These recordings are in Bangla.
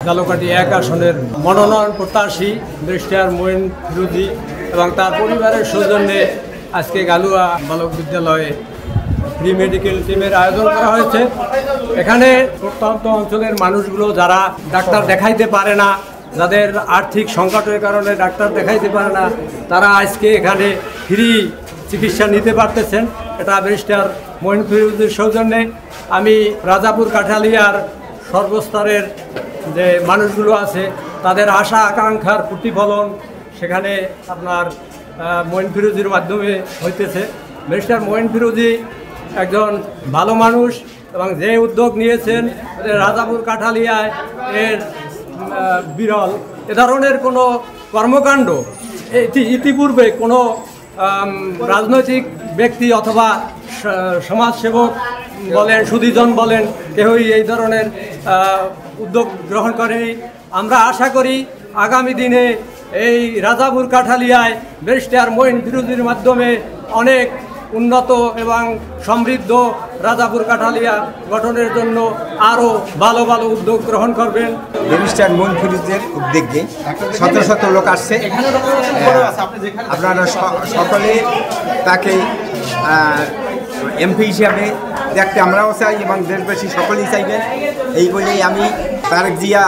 ঝালকাঠি 1 আসনের মনোনয়ন প্রত্যাশী ব্যারিস্টার মঈন ফিরোজী এবং তার পরিবারের সৌজন্যে আজকে গালুয়া বালক বিদ্যালয়ে ফ্রি মেডিকেল টিমের আয়োজন করা হয়েছে। এখানে প্রত্যন্ত অঞ্চলের মানুষগুলো যারা ডাক্তার দেখাইতে পারে না, যাদের আর্থিক সংকটের কারণে ডাক্তার দেখাইতে পারে না, তারা আজকে এখানে ফ্রি চিকিৎসা নিতে পারতেছেন। এটা ব্যারিস্টার মঈন ফিরোজীর সৌজন্যে। আমি রাজাপুর কাঠালিয়ার সর্বস্তরের যে মানুষগুলো আছে তাদের আশা আকাঙ্ক্ষার প্রতিফলন সেখানে আপনার মঈন ফিরোজীর মাধ্যমে হইতেছে। ব্যারিস্টার মঈন ফিরোজী একজন ভালো মানুষ এবং যে উদ্যোগ নিয়েছেন রাজাপুর কাঠালিয়ায় এর বিরল। এ ধরনের কোনো কর্মকাণ্ড ইতিপূর্বে কোনো রাজনৈতিক ব্যক্তি অথবা সমাজসেবক বলেন, সুধীজন বলেন, কেউই এই ধরনের উদ্যোগ গ্রহণ করেনি। আমরা আশা করি আগামী দিনে এই রাজাপুর কাঠালিয়ায় ব্যারিস্টার মঈন ফিরোজীর মাধ্যমে অনেক উন্নত এবং সমৃদ্ধ রাজাপুর কাঠালিয়া গঠনের জন্য আরও ভালো ভালো উদ্যোগ গ্রহণ করবেন। ব্যারিস্টার মঈন ফিরোজীর উদ্যোগে শত শত লোক আসছে। আপনারা সকলে তাকে এমপি হিসাবে দেখতে আমরাও চাই এবং দেশবাসী সকলেই চাইবেন। এই বলেই আমি তারেক জিয়া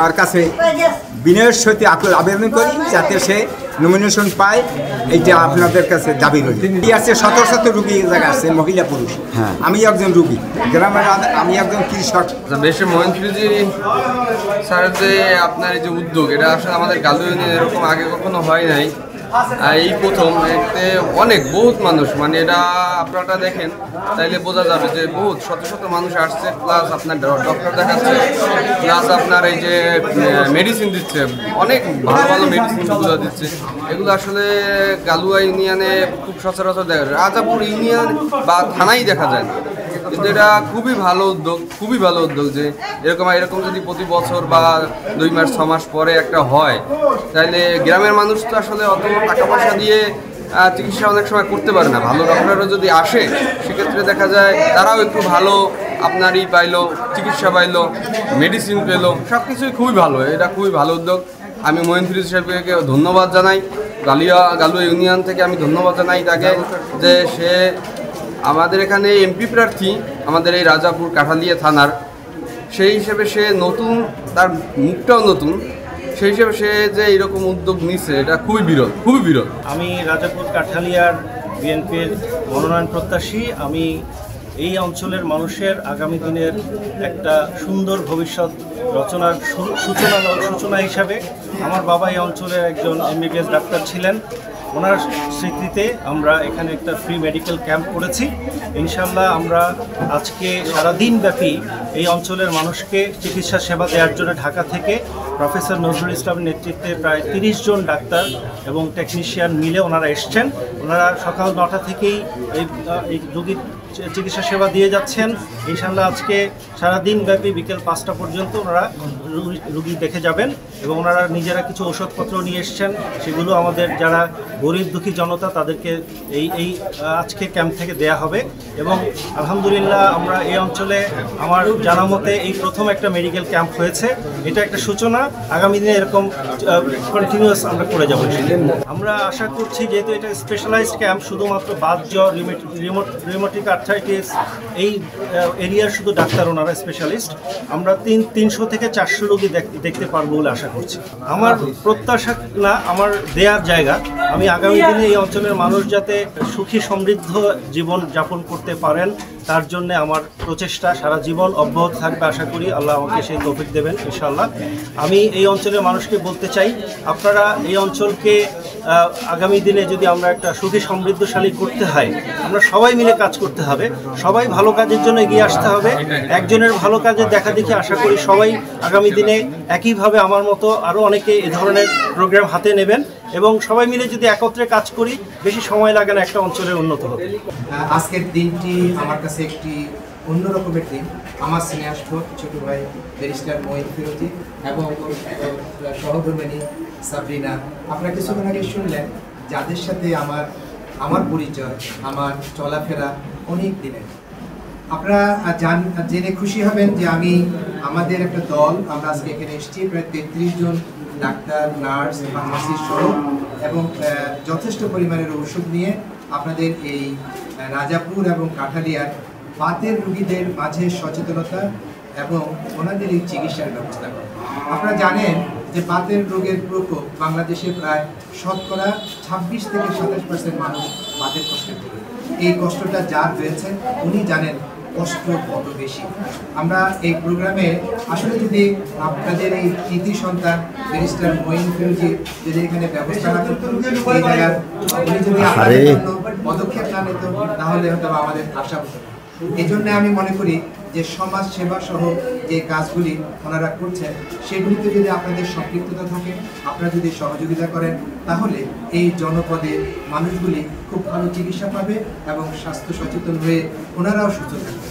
আর কাছে বিনয়ের সহিত আবেদন করি যাতে সে নমিনেশন পায়। এইটা আপনাদের কাছে দাবি রইল। আছে শত শত রুগী জায়গা আছে, মহিলা পুরুষ। আমি একজন রুগী, গ্রামের আমি একজন কৃষক। ব্যারিস্টার মঈন ফিরোজী স্যারের যে আপনার এই যে উদ্যোগ, এটা আসলে আমাদের গালুয়া ইউনিয়নে এরকম আগে কখনো হয় নাই, এই প্রথম। এতে অনেক বহুত মানুষ, মানে এটা আপনারা দেখেন তাইলে বোঝা যাবে যে বহুত শত শত মানুষ আসছে, প্লাস আপনার ডক্টর দেখাচ্ছে, প্লাস আপনার এই যে মেডিসিন দিচ্ছে, অনেক ভালো ভালো মেডিসিনগুলো দিচ্ছে। এগুলো আসলে গালুয়া ইউনিয়নে খুব সচরাচর দেখা যায়, রাজাপুর ইউনিয়ন বা থানায় দেখা যায় না। কিন্তু এটা খুবই ভালো উদ্যোগ, খুবই ভালো উদ্যোগ যে এরকম যদি প্রতি বছর বা 2 মাস 6 মাস পরে একটা হয়, তাহলে গ্রামের মানুষ তো আসলে অত টাকা পয়সা দিয়ে চিকিৎসা অনেক সময় করতে পারে না। ভালো ডক্টররা যদি আসে সেক্ষেত্রে দেখা যায় তারাও একটু ভালো আপনারই পাইলো, চিকিৎসা পাইলো, মেডিসিন পেলো, সব কিছুই খুবই ভালো। এটা খুবই ভালো উদ্যোগ। আমি মঈন ফিরোজী সাহেবকে ধন্যবাদ জানাই, গালুয়া ইউনিয়ন থেকে আমি ধন্যবাদ জানাই তাকে যে সে আমাদের এখানে এমপি প্রার্থী, আমাদের এই রাজাপুর কাঠালিয়া থানার, সেই হিসেবে সে নতুন, তার মুখটাও নতুন, সেই হিসেবে সে যে এরকম উদ্যোগ নিচ্ছে এটা খুবই বিরল, খুবই বিরল। আমি রাজাপুর কাঠালিয়ার বিএনপির মনোনয়ন প্রত্যাশী। আমি এই অঞ্চলের মানুষের আগামী দিনের একটা সুন্দর ভবিষ্যৎ রচনার সূচনা হিসাবে, আমার বাবা এই অঞ্চলের একজন এমবিবিএস ডাক্তার ছিলেন, ওনার স্মৃতিতে আমরা এখানে একটা ফ্রি মেডিকেল ক্যাম্প করেছি। ইনশাল্লাহ আমরা আজকে সারাদিন ব্যাপী এই অঞ্চলের মানুষকে চিকিৎসা সেবা দেওয়ার জন্য ঢাকা থেকে প্রফেসর নজরুল ইসলামের নেতৃত্বে প্রায় 30 জন ডাক্তার এবং টেকনিশিয়ান মিলে ওনারা এসছেন। ওনারা সকাল 9টা থেকেই এই রোগীর চিকিৎসা সেবা দিয়ে যাচ্ছেন। ইনশাল্লাহ আজকে সারাদিন ব্যাপী বিকেল 5টা পর্যন্ত ওনারা রুগী দেখে যাবেন এবং ওনারা নিজেরা কিছু ওষুধপত্র নিয়ে এসছেন, সেগুলো আমাদের যারা গরিব দুঃখী জনতা তাদেরকে এই আজকে ক্যাম্প থেকে দেয়া হবে। এবং আলহামদুলিল্লাহ আমরা এই অঞ্চলে আমার জানা মতে এই প্রথম একটা মেডিকেল ক্যাম্প হয়েছে। এটা একটা সূচনা, আগামী দিনে এরকম কন্টিনিউয়াস আমরা করে যাবো। আমরা আশা করছি যেহেতু এটা স্পেশালাইজড ক্যাম্প, শুধুমাত্র বাতজ্বর, রিউমেটিক আর্থ্রাইটিস এই এরিয়ার শুধু ডাক্তার ওনারা স্পেশালিস্ট, আমরা 300 থেকে 400 রোগী দেখতে পারবো বলে আশা করছি। আমার প্রত্যাশা না, আমার দেয়ার জায়গা। আমি আগামী দিনে এই অঞ্চলের মানুষ যাতে সুখী সমৃদ্ধ জীবন যাপন করতে পারেন তার জন্য আমার প্রচেষ্টা সারা জীবন অব্যাহত থাকবে। আশা করি আল্লাহ আমাকে সেই তৌফিক দেবেন ইনশাআল্লাহ। আমি এই অঞ্চলের মানুষকে বলতে চাই, আপনারা এই অঞ্চলকে আগামী দিনে যদি আমরা একটা সুখী সমৃদ্ধশালী করতে হয়, আমরা সবাই মিলে কাজ করতে হবে, সবাই ভালো কাজের জন্য এগিয়ে আসতে হবে। একজনের ভালো কাজের দেখা দেখি আশা করি সবাই আগামী দিনে একইভাবে আমার মতো আরও অনেকে এ ধরনের প্রোগ্রাম হাতে নেবেন এবং সবাই মিলে যদি একত্রে কাজ করি বেশি সময় লাগে না একটা অঞ্চলের উন্নত হবে। আজকের দিনটি আমার কাছে একটি অন্যরকমের দিন। আমার স্নেহাষ্ঠ ছোট ভাই ব্যারিস্টার মঈন ফিরোজী এবং সহধর্মিণী সাবরিনা, আপনারা কিছুক্ষণ আগে শুনলেন যাদের সাথে আমার পরিচয়, আমার চলাফেরা অনেক দিনের। আপনারা জেনে খুশি হবেন যে আমি আমাদের একটা দল, আমরা আজকে এখানে এসেছি প্রায় 33 জন ডাক্তার, নার্স, ফার্মাসিস্ট সহ এবং যথেষ্ট পরিমাণের ওষুধ নিয়ে আপনাদের এই রাজাপুর এবং কাঠালিয়ার বাতের রোগীদের মাঝে সচেতনতা এবং ওনাদের এই চিকিৎসার ব্যবস্থা করা। আপনারা জানেন যে বাতের রোগের প্রকোপ বাংলাদেশে প্রায় শতকরা 26 থেকে 27% মানুষ বাতের কষ্টে ভোগে। এই কষ্টটা যার রয়েছে উনি জানেন কষ্ট কত বেশি। আমরা এই প্রোগ্রামে আসলে যদি আপনাদের এই কৃতি সন্তান ব্যারিস্টার মঈন ফিরোজী যদি এখানে ব্যবস্থা না করতেন, এই জায়গার উনি যদি আপনাদের জন্য পদক্ষেপ না নিত, তাহলে হয়তো আমাদের আশা হতো। এই জন্য আমি মনে করি যে সমাজ সেবা সহ যে কাজগুলি ওনারা করছেন সেগুলিতে যদি আপনাদের সম্পৃক্ততা থাকে, আপনারা যদি সহযোগিতা করেন, তাহলে এই জনপদের মানুষগুলি খুব ভালো চিকিৎসা পাবে এবং স্বাস্থ্য সচেতন হয়ে ওনারাও সুস্থ থাকবে।